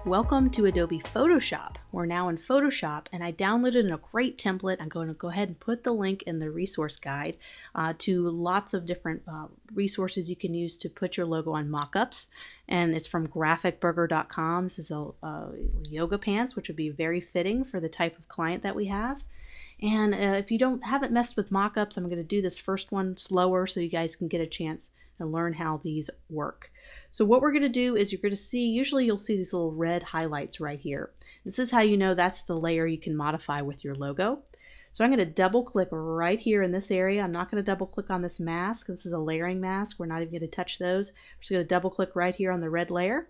Welcome to Adobe Photoshop. We're now in Photoshop and I downloaded a great template. I'm going to go ahead and put the link in the resource guide to lots of different resources you can use to put your logo on mockups. And it's from graphicburger.com. This is a yoga pants, which would be very fitting for the type of client that we have. And if you haven't messed with mockups, I'm going to do this first one slower so you guys can get a chance to learn how these work. So what we're going to do is you're going to see, usually you'll see these little red highlights right here. This is how you know that's the layer you can modify with your logo. So I'm going to double click right here in this area. I'm not going to double click on this mask. This is a layering mask. We're not even going to touch those. We're just going to double click right here on the red layer.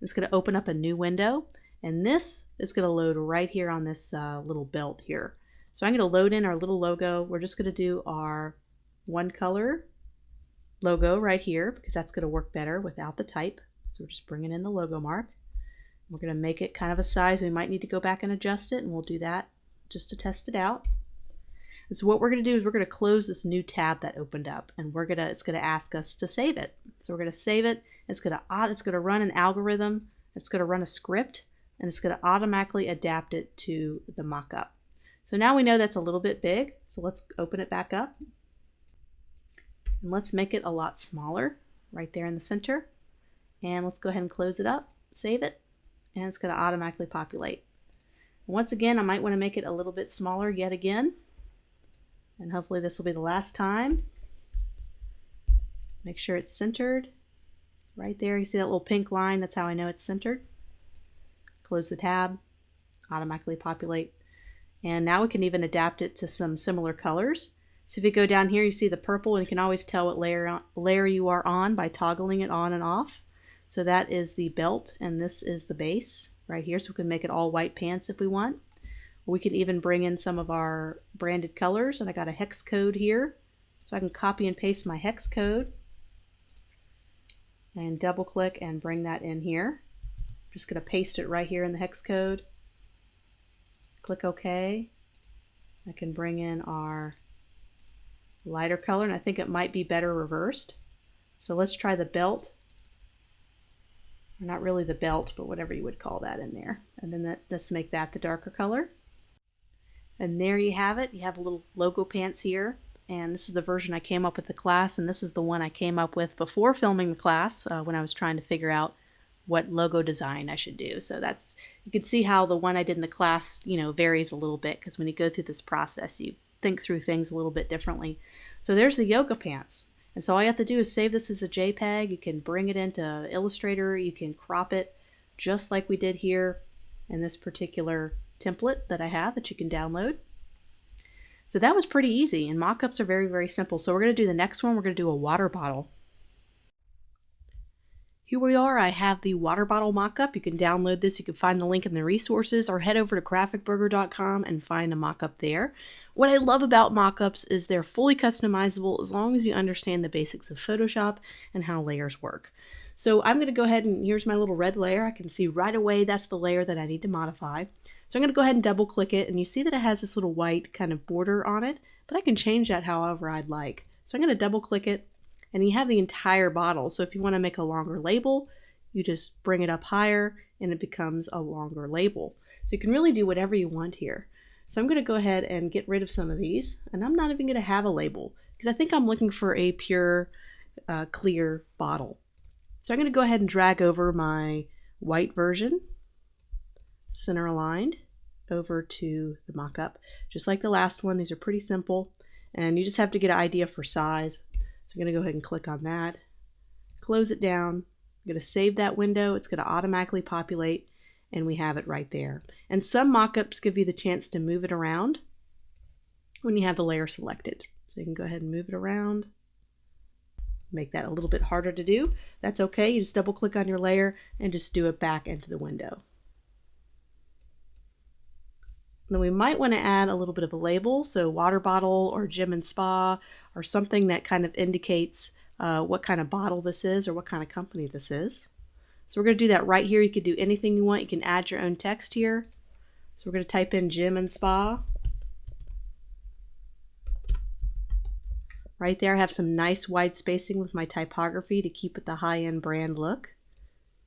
It's going to open up a new window, and this is going to load right here on this little belt here. So I'm going to load in our little logo. We're just going to do our one color logo right here because that's going to work better without the type. So we're just bringing in the logo mark. We're going to make it kind of a size. We might need to go back and adjust it, and we'll do that just to test it out. And so what we're going to do is we're going to close this new tab that opened up, and it's going to ask us to save it. So we're going to save it. It's going to run an algorithm. It's going to run a script, and it's going to automatically adapt it to the mockup. So now we know that's a little bit big. So let's open it back up. And let's make it a lot smaller right there in the center. And let's go ahead and close it up, save it, and it's going to automatically populate. Once again, I might want to make it a little bit smaller yet again. And hopefully this will be the last time. Make sure it's centered right there. You see that little pink line? That's how I know it's centered. Close the tab, automatically populate. And now we can even adapt it to some similar colors. So if you go down here, you see the purple, and you can always tell what layer you are on by toggling it on and off. So that is the belt, and this is the base right here. So we can make it all white pants if we want. We can even bring in some of our branded colors, and I got a hex code here. So I can copy and paste my hex code and double click and bring that in here. I'm just going to paste it right here in the hex code. Click OK. I can bring in our lighter color, and I think it might be better reversed. So let's try the belt. Not really the belt, but whatever you would call that in there. And then let's make that the darker color. And there you have it. You have a little logo pants here. And this is the version I came up with the class, and this is the one I came up with before filming the class when I was trying to figure out what logo design I should do. So you can see how the one I did in the class, varies a little bit, because when you go through this process, you think through things a little bit differently. So there's the yoga pants. And so all you have to do is save this as a JPEG. You can bring it into Illustrator. You can crop it just like we did here in this particular template that I have that you can download. So that was pretty easy, and mockups are very, very simple. So we're going to do the next one. We're going to do a water bottle. Here we are. I have the water bottle mockup. You can download this. You can find the link in the resources, or head over to graphicburger.com and find a mockup there. What I love about mockups is they're fully customizable as long as you understand the basics of Photoshop and how layers work. So I'm going to go ahead, and here's my little red layer. I can see right away that's the layer that I need to modify. So I'm going to go ahead and double click it, and you see that it has this little white kind of border on it, but I can change that however I'd like. So I'm going to double click it. And you have the entire bottle. So if you want to make a longer label, you just bring it up higher and it becomes a longer label. So you can really do whatever you want here. So I'm going to go ahead and get rid of some of these. And I'm not even going to have a label because I think I'm looking for a pure, clear bottle. So I'm going to go ahead and drag over my white version, center aligned, over to the mockup. Just like the last one, these are pretty simple. And you just have to get an idea for size. So I'm going to go ahead and click on that, close it down. I'm going to save that window. It's going to automatically populate, and we have it right there. And some mockups give you the chance to move it around when you have the layer selected. So you can go ahead and move it around, make that a little bit harder to do. That's okay. You just double click on your layer and just do it back into the window. Then we might want to add a little bit of a label, so water bottle or gym and spa, or something that kind of indicates what kind of bottle this is or what kind of company this is. So we're going to do that right here. You can do anything you want. You can add your own text here. So we're going to type in gym and spa. Right there I have some nice wide spacing with my typography to keep it the high-end brand look.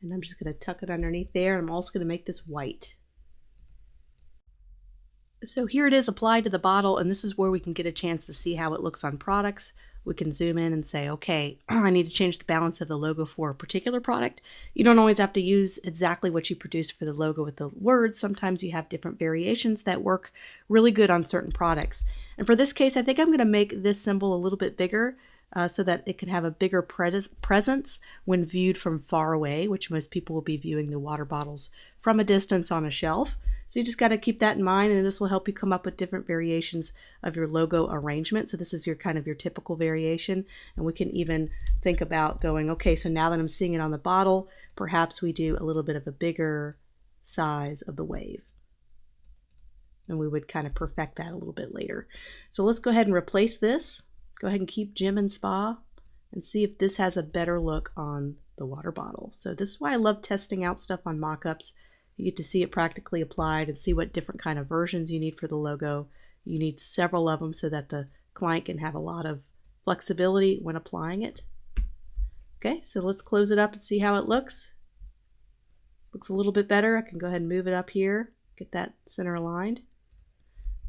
And I'm just going to tuck it underneath there. And I'm also going to make this white. So here it is applied to the bottle, and this is where we can get a chance to see how it looks on products. We can zoom in and say, okay, I need to change the balance of the logo for a particular product. You don't always have to use exactly what you produce for the logo with the words. Sometimes you have different variations that work really good on certain products. And for this case, I think I'm going to make this symbol a little bit bigger so that it can have a bigger presence when viewed from far away, which most people will be viewing the water bottles from a distance on a shelf. So you just got to keep that in mind, and this will help you come up with different variations of your logo arrangement. So this is your kind of your typical variation, and we can even think about going, okay, so now that I'm seeing it on the bottle, perhaps we do a little bit of a bigger size of the wave. And we would kind of perfect that a little bit later. So let's go ahead and replace this. Go ahead and keep Gym and Spa and see if this has a better look on the water bottle. So this is why I love testing out stuff on mock-ups. You get to see it practically applied and see what different kind of versions you need for the logo. You need several of them so that the client can have a lot of flexibility when applying it. Okay, so let's close it up and see how it looks. Looks a little bit better. I can go ahead and move it up here, get that center aligned,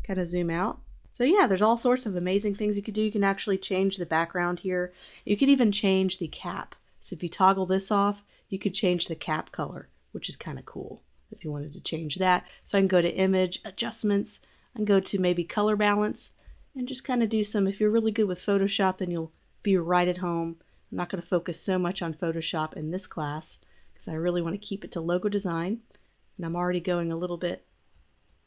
kind of zoom out. So yeah, there's all sorts of amazing things you could do. You can actually change the background here. You could even change the cap. So if you toggle this off, you could change the cap color, which is kind of cool if you wanted to change that. So I can go to Image, Adjustments, and go to maybe Color Balance, and just kind of do some, if you're really good with Photoshop, then you'll be right at home. I'm not going to focus so much on Photoshop in this class because I really want to keep it to logo design. And I'm already going a little bit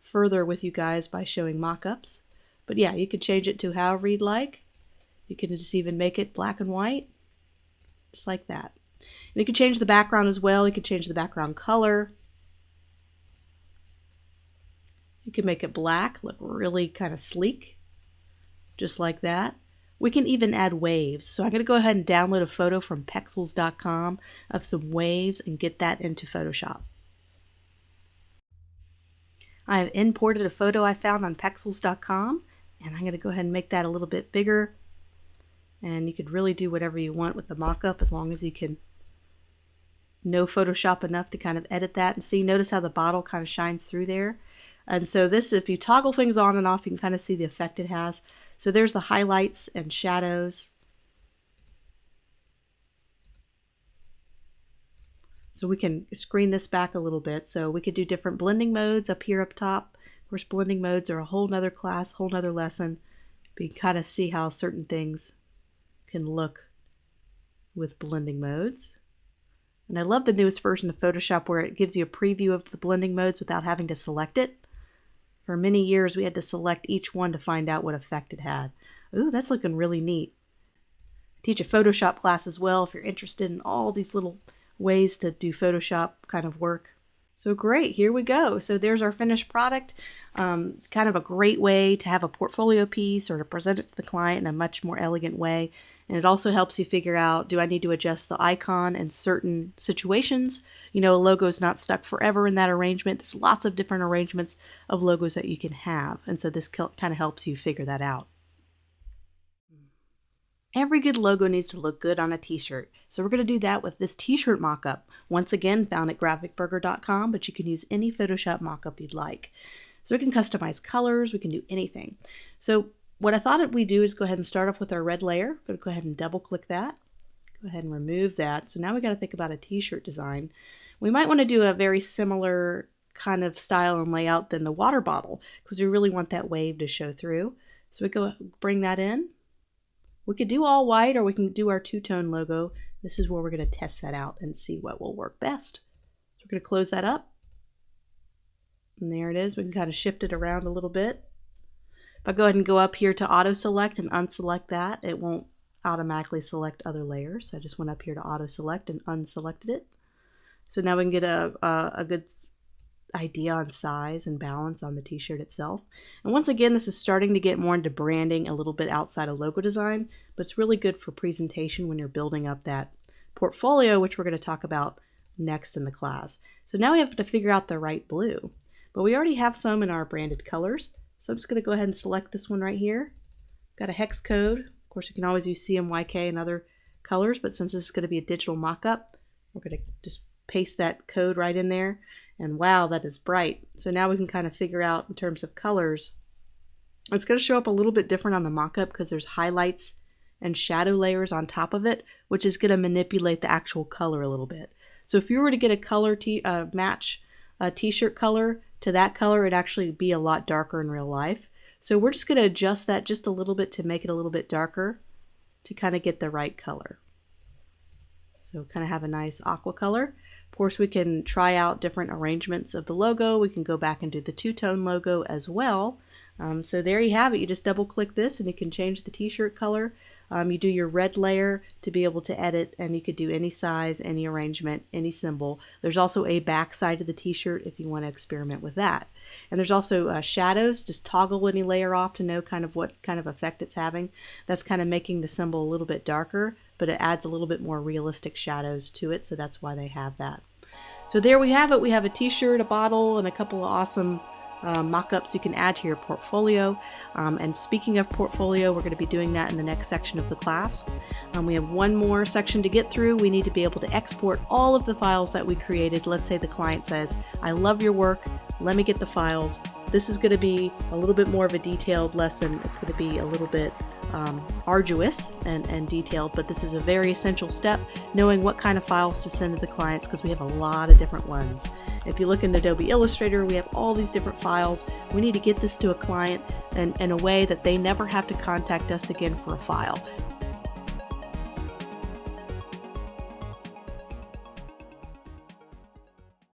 further with you guys by showing mock-ups. But yeah, you could change it to however you'd like. You can just even make it black and white, just like that. And you can change the background as well. You can change the background color. You can make it black, look really kind of sleek, just like that. We can even add waves. So I'm going to go ahead and download a photo from pexels.com of some waves and get that into Photoshop. I have imported a photo I found on pexels.com, and I'm going to go ahead and make that a little bit bigger. And you could really do whatever you want with the mock-up as long as you can know Photoshop enough to kind of edit that and see. Notice how the bottle kind of shines through there. And so this, if you toggle things on and off, you can kind of see the effect it has. So there's the highlights and shadows. So we can screen this back a little bit. So we could do different blending modes up here up top. Of course, blending modes are a whole nother class, whole nother lesson. But you can kind of see how certain things can look with blending modes. And I love the newest version of Photoshop where it gives you a preview of the blending modes without having to select it. For many years, we had to select each one to find out what effect it had. Ooh, that's looking really neat. I teach a Photoshop class as well if you're interested in all these little ways to do Photoshop kind of work. So great, here we go. So there's our finished product. Kind of a great way to have a portfolio piece or to present it to the client in a much more elegant way. And it also helps you figure out, do I need to adjust the icon in certain situations? You know, a logo is not stuck forever in that arrangement. There's lots of different arrangements of logos that you can have. And so this kind of helps you figure that out. Every good logo needs to look good on a t-shirt. So we're going to do that with this t-shirt mock-up. Once again, found at graphicburger.com, but you can use any Photoshop mock-up you'd like. So we can customize colors, we can do anything. So what I thought we'd do is go ahead and start off with our red layer. I'm going to go ahead and double click that. Go ahead and remove that. So now we got to think about a t-shirt design. We might want to do a very similar kind of style and layout than the water bottle because we really want that wave to show through. So we go bring that in. We could do all white or we can do our two-tone logo. This is where we're going to test that out and see what will work best. So we're going to close that up. And there it is. We can kind of shift it around a little bit. If I go ahead and go up here to auto select and unselect that, it won't automatically select other layers. So I just went up here to auto select and unselected it. So now we can get a good idea on size and balance on the t-shirt itself. And once again, this is starting to get more into branding a little bit outside of logo design, but it's really good for presentation when you're building up that portfolio, which we're going to talk about next in the class. So now we have to figure out the right blue, but we already have some in our branded colors. So I'm just going to go ahead and select this one right here. Got a hex code. Of course, you can always use CMYK and other colors, but since this is going to be a digital mock-up, we're going to just paste that code right in there, and wow, that is bright. So now we can kind of figure out in terms of colors. It's going to show up a little bit different on the mockup because there's highlights and shadow layers on top of it, which is going to manipulate the actual color a little bit. So if you were to get a color match a t-shirt color to that color, it'd actually be a lot darker in real life. So we're just going to adjust that just a little bit to make it a little bit darker to kind of get the right color. So kind of have a nice aqua color. Of course, we can try out different arrangements of the logo. We can go back and do the two-tone logo as well. So there you have it. You just double click this and you can change the t-shirt color. You do your red layer to be able to edit, and you could do any size, any arrangement, any symbol. There's also a back side of the t-shirt if you want to experiment with that. And there's also shadows. Just toggle any layer off to know kind of what kind of effect it's having. That's kind of making the symbol a little bit darker, but it adds a little bit more realistic shadows to it, so that's why they have that. So there we have it. We have a t-shirt, a bottle, and a couple of awesome mock-ups you can add to your portfolio. And speaking of portfolio, we're going to be doing that in the next section of the class. We have one more section to get through. We need to be able to export all of the files that we created. Let's say the client says, I love your work, let me get the files. This is going to be a little bit more of a detailed lesson. It's going to be a little bit arduous and detailed, but this is a very essential step, knowing what kind of files to send to the clients, because we have a lot of different ones. If you look in Adobe Illustrator, we have all these different files. We need to get this to a client in a way that they never have to contact us again for a file.